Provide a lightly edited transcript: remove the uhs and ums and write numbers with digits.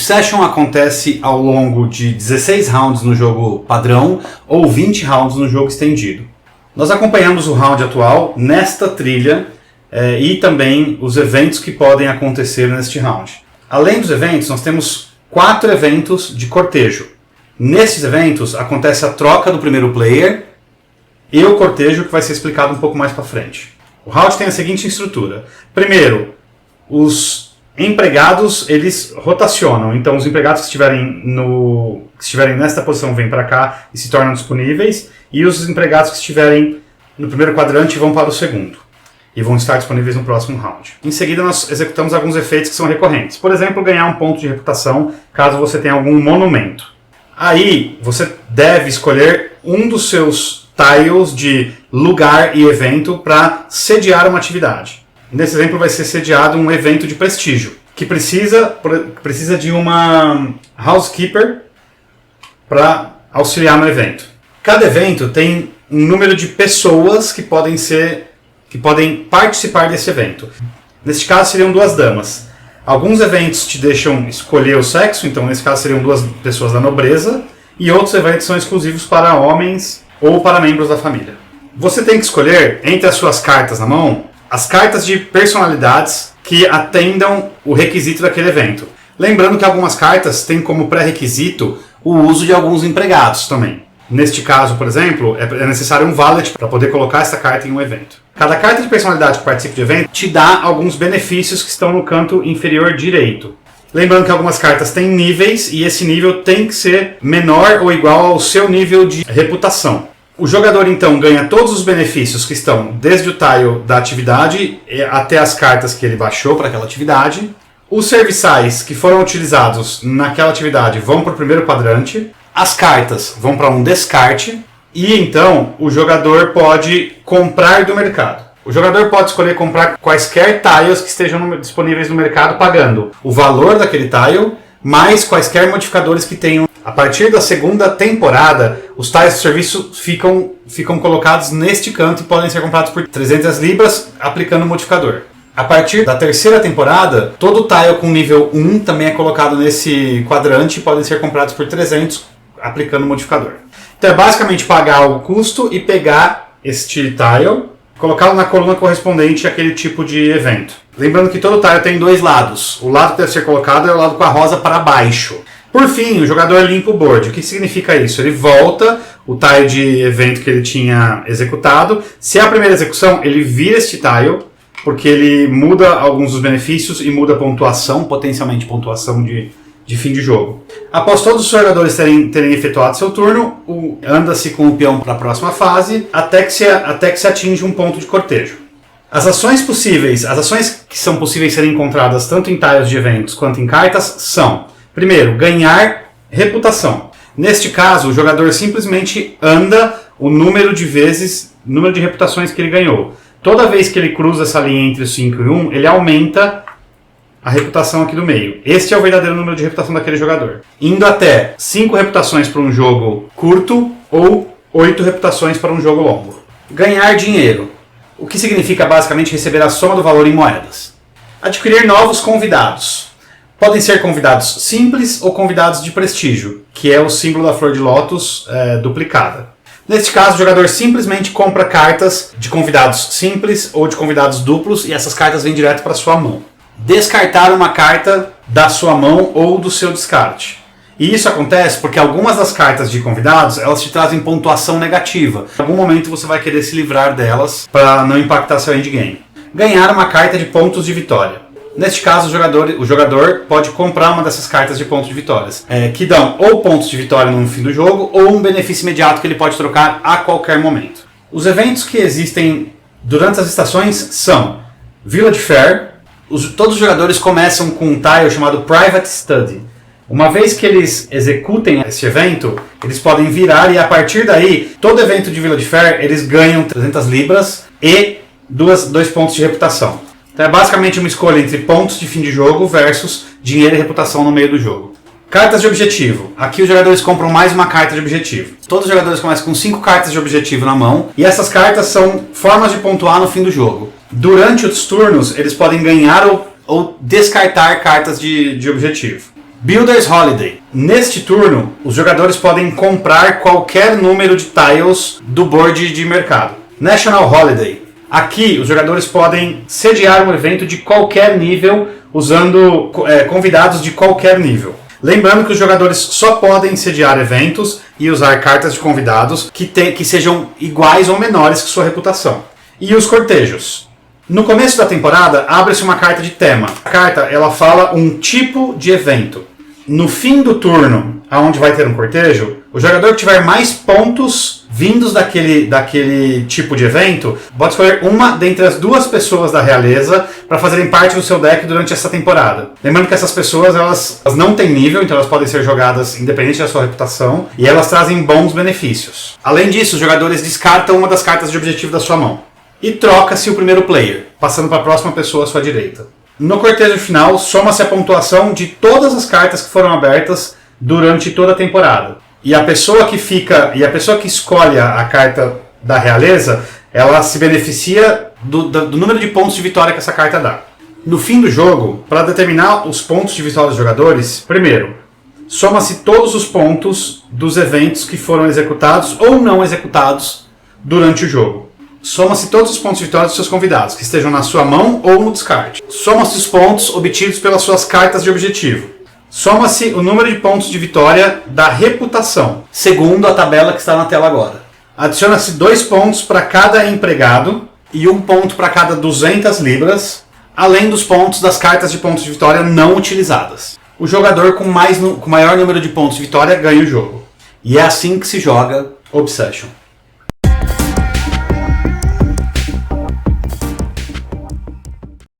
Session acontece ao longo de 16 rounds no jogo padrão ou 20 rounds no jogo estendido. Nós acompanhamos o round atual nesta trilha e também os eventos que podem acontecer neste round. Além dos eventos, nós temos 4 eventos de cortejo. Nesses eventos acontece a troca do primeiro player e o cortejo, que vai ser explicado um pouco mais para frente. O round tem a seguinte estrutura. Primeiro, os empregados eles rotacionam. Então os empregados que estiverem nesta posição vêm para cá e se tornam disponíveis. E os empregados que estiverem no primeiro quadrante vão para o segundo. E vão estar disponíveis no próximo round. Em seguida nós executamos alguns efeitos que são recorrentes. Por exemplo, ganhar um ponto de reputação caso você tenha algum monumento. Aí você deve escolher um dos seus tiles de lugar e evento para sediar uma atividade. Nesse exemplo vai ser sediado um evento de prestígio, que precisa de uma housekeeper para auxiliar no evento. Cada evento tem um número de pessoas que podem participar desse evento. Neste caso seriam 2 damas. Alguns eventos te deixam escolher o sexo, então nesse caso seriam 2 pessoas da nobreza, e outros eventos são exclusivos para homens ou para membros da família. Você tem que escolher, entre as suas cartas na mão, as cartas de personalidades que atendam o requisito daquele evento. Lembrando que algumas cartas têm como pré-requisito o uso de alguns empregados também. Neste caso, por exemplo, é necessário um valet para poder colocar essa carta em um evento. Cada carta de personalidade que participa de evento te dá alguns benefícios que estão no canto inferior direito. Lembrando que algumas cartas têm níveis e esse nível tem que ser menor ou igual ao seu nível de reputação. O jogador então ganha todos os benefícios que estão desde o tile da atividade até as cartas que ele baixou para aquela atividade. Os serviçais que foram utilizados naquela atividade vão para o primeiro quadrante. As cartas vão para um descarte. E então o jogador pode comprar do mercado. O jogador pode escolher comprar quaisquer tiles que estejam disponíveis no mercado pagando o valor daquele tile, mais quaisquer modificadores que tenham. A partir da segunda temporada, os tiles de serviço ficam colocados neste canto e podem ser comprados por 300 libras aplicando o modificador. A partir da terceira temporada, todo tile com nível 1 também é colocado nesse quadrante e podem ser comprados por 300 aplicando o modificador. Então é basicamente pagar o custo e pegar este tile, colocá-lo na coluna correspondente àquele tipo de evento. Lembrando que todo tile tem 2 lados. O lado que deve ser colocado é o lado com a rosa para baixo. Por fim, o jogador limpa o board. O que significa isso? Ele volta o tile de evento que ele tinha executado. Se é a primeira execução, ele vira este tile, porque ele muda alguns dos benefícios e muda a pontuação, potencialmente pontuação de fim de jogo. Após todos os jogadores terem efetuado seu turno, anda-se com o peão para a próxima fase, até que se atinge um ponto de cortejo. As ações que são possíveis serem encontradas tanto em tiles de eventos quanto em cartas são: primeiro, ganhar reputação. Neste caso, o jogador simplesmente anda o número de reputações que ele ganhou. Toda vez que ele cruza essa linha entre o 5 e 1, ele aumenta a reputação aqui do meio. Este é o verdadeiro número de reputação daquele jogador. Indo até 5 reputações para um jogo curto ou 8 reputações para um jogo longo. Ganhar dinheiro. O que significa basicamente receber a soma do valor em moedas. Adquirir novos convidados. Podem ser convidados simples ou convidados de prestígio, que é o símbolo da flor de lótus duplicada. Neste caso, o jogador simplesmente compra cartas de convidados simples ou de convidados duplos e essas cartas vêm direto para sua mão. Descartar uma carta da sua mão ou do seu descarte. E isso acontece porque algumas das cartas de convidados, elas te trazem pontuação negativa. Em algum momento você vai querer se livrar delas para não impactar seu endgame. Ganhar uma carta de pontos de vitória. Neste caso, o jogador pode comprar uma dessas cartas de pontos de vitórias, que dão ou pontos de vitória no fim do jogo, ou um benefício imediato que ele pode trocar a qualquer momento. Os eventos que existem durante as estações são Village Fair. Todos os jogadores começam com um tile chamado Private Study. Uma vez que eles executem esse evento, eles podem virar e a partir daí, todo evento de Village Fair, eles ganham 300 libras e 2 pontos de reputação. Então é basicamente uma escolha entre pontos de fim de jogo versus dinheiro e reputação no meio do jogo. Cartas de objetivo. Aqui os jogadores compram mais uma carta de objetivo. Todos os jogadores começam com 5 cartas de objetivo na mão e essas cartas são formas de pontuar no fim do jogo. Durante os turnos, eles podem ganhar ou descartar cartas de objetivo. Builder's Holiday. Neste turno, os jogadores podem comprar qualquer número de tiles do board de mercado. National Holiday. Aqui, os jogadores podem sediar um evento de qualquer nível, usando convidados de qualquer nível. Lembrando que os jogadores só podem sediar eventos e usar cartas de convidados que sejam iguais ou menores que sua reputação. E os cortejos. No começo da temporada, abre-se uma carta de tema. A carta ela fala um tipo de evento. No fim do turno, onde vai ter um cortejo, o jogador que tiver mais pontos vindos daquele tipo de evento pode escolher uma dentre as 2 pessoas da realeza para fazerem parte do seu deck durante essa temporada. Lembrando que essas pessoas elas não têm nível, então elas podem ser jogadas independente da sua reputação e elas trazem bons benefícios. Além disso, os jogadores descartam uma das cartas de objetivo da sua mão. E troca-se o primeiro player, passando para a próxima pessoa à sua direita. No cortejo final, soma-se a pontuação de todas as cartas que foram abertas durante toda a temporada. E a pessoa que escolhe a carta da realeza, ela se beneficia do número de pontos de vitória que essa carta dá. No fim do jogo, para determinar os pontos de vitória dos jogadores, primeiro, soma-se todos os pontos dos eventos que foram executados ou não executados durante o jogo. Soma-se todos os pontos de vitória dos seus convidados, que estejam na sua mão ou no descarte. Soma-se os pontos obtidos pelas suas cartas de objetivo. Soma-se o número de pontos de vitória da reputação, segundo a tabela que está na tela agora. Adiciona-se 2 pontos para cada empregado e 1 ponto para cada 200 libras, além dos pontos das cartas de pontos de vitória não utilizadas. O jogador com maior número de pontos de vitória ganha o jogo. E é assim que se joga Obsession.